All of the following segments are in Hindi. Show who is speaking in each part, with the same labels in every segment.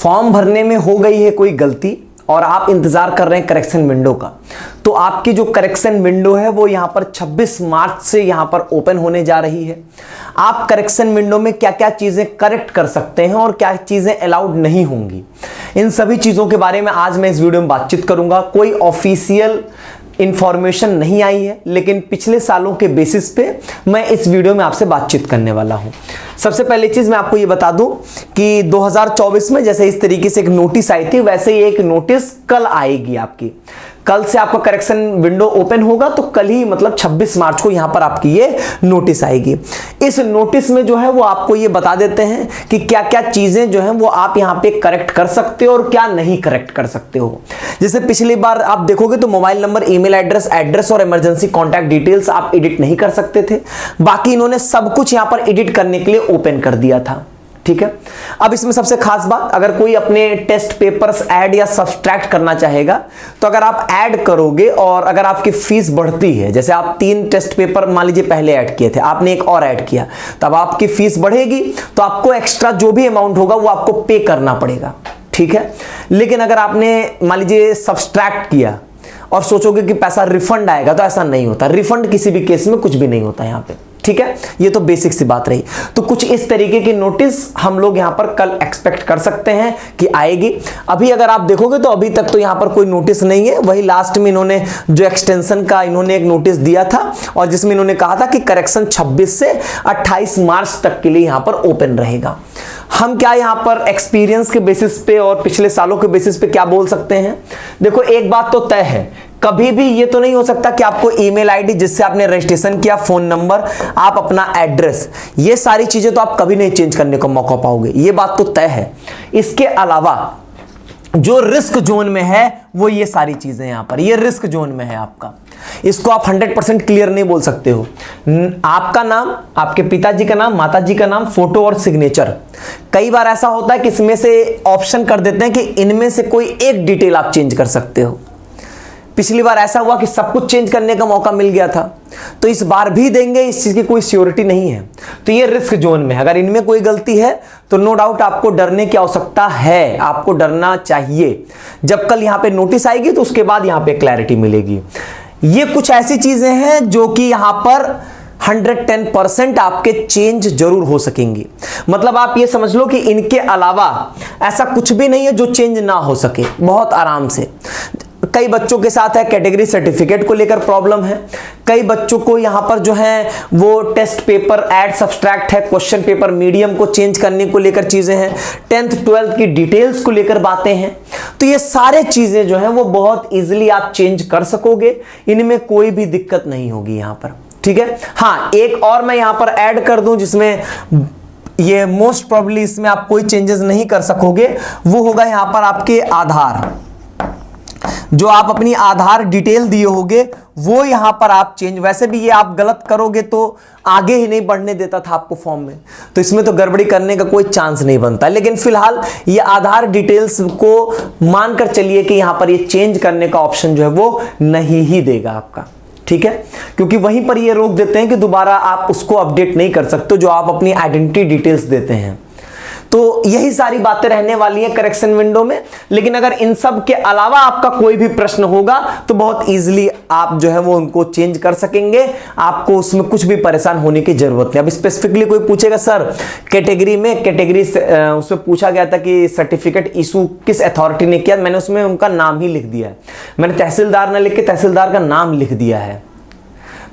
Speaker 1: फॉर्म भरने में हो गई है कोई गलती और आप इंतजार कर रहे हैं करेक्शन विंडो का, तो आपकी जो करेक्शन विंडो है वो यहां पर 26 मार्च से यहां पर ओपन होने जा रही है। आप करेक्शन विंडो में क्या क्या चीजें करेक्ट कर सकते हैं और क्या चीजें अलाउड नहीं होंगी, इन सभी चीजों के बारे में आज मैं इस वीडियो में बातचीत करूंगा। कोई ऑफिशियल इंफॉर्मेशन नहीं आई है, लेकिन पिछले सालों के बेसिस पे मैं इस वीडियो में आपसे बातचीत करने वाला हूं। सबसे पहली चीज मैं आपको ये बता दूं कि 2024 में जैसे इस तरीके से एक नोटिस आई थी, वैसे ही एक नोटिस कल आएगी आपकी। कल से आपका करेक्शन विंडो ओपन होगा, तो कल ही मतलब 26 मार्च को यहां पर आपकी ये नोटिस आएगी। इस नोटिस में जो है वो आपको ये बता देते हैं कि क्या क्या चीजें जो हैं वो आप यहां पे करेक्ट कर सकते हो और क्या नहीं करेक्ट कर सकते हो। जैसे पिछली बार आप देखोगे तो मोबाइल नंबर, ईमेल एड्रेस और इमरजेंसी कॉन्टैक्ट डिटेल्स आप एडिट नहीं कर सकते थे। बाकी इन्होंने सब कुछ यहां पर एडिट करने के लिए ओपन कर दिया था, ठीक है। अब इसमें सबसे खास बात, अगर कोई अपने टेस्ट पेपर्स ऐड या सब्सट्रैक्ट करना चाहेगा, तो अगर आप ऐड करोगे और अगर आपकी फीस बढ़ती है, जैसे आप 3 टेस्ट पेपर मान लीजिए पहले ऐड किए थे, आपने एक और ऐड किया, तब आपकी फीस बढ़ेगी, तो आपको एक्स्ट्रा जो भी अमाउंट होगा वो आपको पे करना पड़ेगा, ठीक है। लेकिन अगर आपने मान लीजिए सब्सट्रैक्ट किया और सोचोगे कि पैसा रिफंड आएगा, तो ऐसा नहीं होता। रिफंड किसी भी केस में कुछ भी नहीं होता यहां पे, ठीक है। ये तो बेसिक सी बात रही। तो कुछ इस तरीके की नोटिस हम लोग यहां पर कल एक्सपेक्ट कर सकते हैं कि आएगी। अभी अगर आप देखोगे तो अभी तक तो यहां पर कोई नोटिस नहीं है। वही लास्ट में इन्होंने जो एक्सटेंशन का इन्होंने एक नोटिस दिया था और जिसमें इन्होंने कहा था कि करेक्शन 26 से 28 मार्च तक के लिए यहां पर ओपन रहेगा। हम क्या यहां पर एक्सपीरियंस के बेसिस पे और पिछले सालों के बेसिस पे क्या बोल सकते हैं? देखो, एक बात तो तय है, कभी भी ये तो नहीं हो सकता कि आपको ईमेल आईडी जिससे आपने रजिस्ट्रेशन किया, फोन नंबर, आप अपना एड्रेस, ये सारी चीजें तो आप कभी नहीं चेंज करने का मौका पाओगे, ये बात तो तय है। इसके अलावा जो रिस्क जोन में है वो ये सारी चीजें यहां पर, ये रिस्क जोन में है आपका। इसको आप 100% क्लियर नहीं बोल सकते हो। आपका नाम, आपके पिताजी का नाम, माताजी का नाम, फोटो और सिग्नेचर। कई बार ऐसा होता है कि इसमें से ऑप्शन कर देते हैं कि इनमें से कोई एक डिटेल आप चेंज कर सकते हो। पिछली बार ऐसा हुआ कि सब कुछ चेंज करने का मौका मिल गया था, तो इस बार भी देंगे, इस चीज की कोई श्योरिटी नहीं है। तो ये रिस्क जोन में है। अगर इनमें कोई गलती है तो नो डाउट आपको डरने की आवश्यकता है, आपको डरना चाहिए। जब कल यहां पे नोटिस आएगी तो उसके बाद यहां पे क्लैरिटी मिलेगी। ये कुछ ऐसी चीजें हैं जो कि यहां पर 110% आपके चेंज जरूर हो सकेंगी। मतलब आप ये समझ लो कि इनके अलावा ऐसा कुछ भी नहीं है जो चेंज ना हो सके, बहुत आराम से। कई बच्चों के साथ है कैटेगरी सर्टिफिकेट को लेकर प्रॉब्लम है, कई बच्चों को यहां पर जो है वो टेस्ट पेपर ऐड सब्सट्रैक्ट है, क्वेश्चन पेपर मीडियम को चेंज करने को लेकर चीजें हैं, 10th 12th की डिटेल्स को लेकर बातें हैं। तो ये सारे चीजें जो हैं वो बहुत इजीली आप चेंज कर सकोगे, इनमें कोई भी दिक्कत नहीं होगी यहां पर, ठीक है। हाँ, एक और मैं यहां पर ऐड कर दूं जिसमें ये मोस्ट प्रोबेबली इसमें आप कोई चेंजेस नहीं कर सकोगे, वो होगा यहां पर आपके आधार। जो आप अपनी आधार डिटेल दिए होगे वो यहां पर आप चेंज, वैसे भी ये आप गलत करोगे तो आगे ही नहीं बढ़ने देता था आपको फॉर्म में, तो इसमें तो गड़बड़ी करने का कोई चांस नहीं बनता। लेकिन फिलहाल ये आधार डिटेल्स को मानकर चलिए कि यहां पर ये चेंज करने का ऑप्शन जो है वो नहीं ही देगा आपका, ठीक है। क्योंकि वहीं पर ये रोक देते हैं कि दोबारा आप उसको अपडेट नहीं कर सकते जो आप अपनी आइडेंटिटी डिटेल्स देते हैं। तो यही सारी बातें रहने वाली है करेक्शन विंडो में। लेकिन अगर इन सब के अलावा आपका कोई भी प्रश्न होगा तो बहुत इजीली आप जो है वो उनको चेंज कर सकेंगे, आपको उसमें कुछ भी परेशान होने की जरूरत नहीं। अब स्पेसिफिकली कोई पूछेगा सर कैटेगरी में, कैटेगरी उसमें पूछा गया था कि सर्टिफिकेट इशू किस अथॉरिटी ने किया, मैंने उसमें उनका नाम ही लिख दिया है, मैंने तहसीलदार ना लिख के तहसीलदार का नाम लिख दिया है।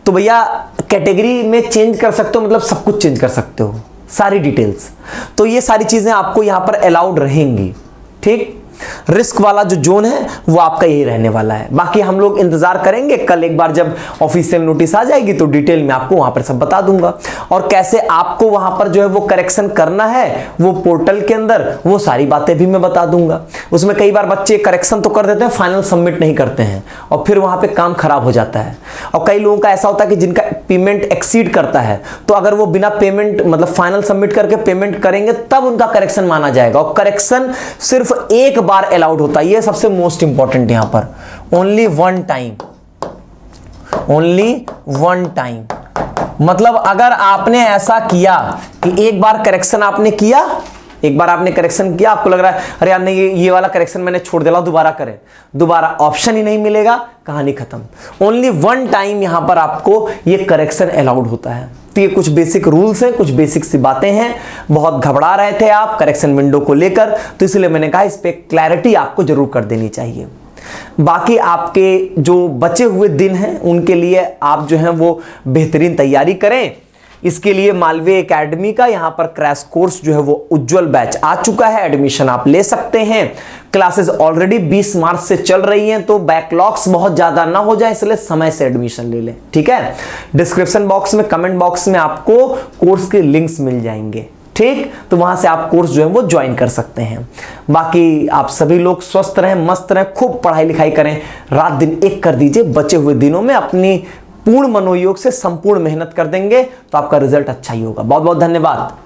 Speaker 1: तो भैया कैटेगरी में चेंज कर सकते हो, मतलब सब कुछ चेंज कर सकते हो, सारी डिटेल्स। तो ये सारी चीजें आपको यहां पर अलाउड रहेंगी, ठीक। रिस्क वाला जो जोन है वो आपका यही रहने वाला है। बाकी हम लोग इंतजार करेंगे, कल एक बार जब ऑफिशियल नोटिस आ जाएगी तो डिटेल में आपको वहां पर सब बता दूंगा, और कैसे आपको वहां पर जो है वो करेक्शन करना है वो पोर्टल के अंदर, वो सारी बातें भी मैं बता दूंगा। उसमें कई बार बच्चे करेक्शन तो कर देते हैं, फाइनल सबमिट नहीं करते हैं और फिर वहां पर काम खराब हो जाता है। और कई लोगों का ऐसा होता है कि जिनका पेमेंट एक्सीड करता है, तो अगर वो बिना पेमेंट मतलब फाइनल सबमिट करके पेमेंट करेंगे तब उनका करेक्शन माना जाएगा, और करेक्शन सिर्फ एक बार अलाउड होता है। ये सबसे मोस्ट इंपॉर्टेंट यहां पर, only one time, only one time. मतलब अगर आपने ऐसा किया कि एक बार करेक्शन आपने किया, एक बार आपने करेक्शन किया, आपको लग रहा है अरे यार नहीं ये वाला करेक्शन मैंने छोड़ दिया, दोबारा करें, दोबारा ऑप्शन ही नहीं मिलेगा, कहानी खत्म। ओनली वन टाइम यहां पर आपको ये करेक्शन अलाउड होता है। तो ये कुछ बेसिक रूल्स हैं, कुछ बेसिक सी बातें हैं। बहुत घबरा रहे थे आप करेक्शन विंडो को लेकर, तो इसलिए मैंने कहा इस पे क्लैरिटी आपको जरूर कर देनी चाहिए। बाकी आपके जो बचे हुए दिन हैं उनके लिए आप जो हैं वो बेहतरीन तैयारी करें। इसके लिए मालवीय एकेडमी का यहां पर क्रैश कोर्स जो है वो उज्जवल बैच आ चुका है, एडमिशन आप ले सकते हैं। क्लासेस ऑलरेडी 20 मार्च से चल रही हैं, तो बैकलॉग्स बहुत ज्यादा ना हो जाए इसलिए समय से एडमिशन ले लें, ठीक है। डिस्क्रिप्शन बॉक्स में, कमेंट बॉक्स में आपको कोर्स के लिंक्स मिल जाएंगे, ठीक, तो वहां से आप कोर्स जो है वो ज्वाइन कर सकते हैं। बाकी आप सभी लोग स्वस्थ रहें, मस्त रहें, खूब पढ़ाई लिखाई करें, रात दिन एक कर दीजिए। बचे हुए दिनों में अपनी पूर्ण मनोयोग से संपूर्ण मेहनत कर देंगे तो आपका रिजल्ट अच्छा ही होगा। बहुत बहुत धन्यवाद।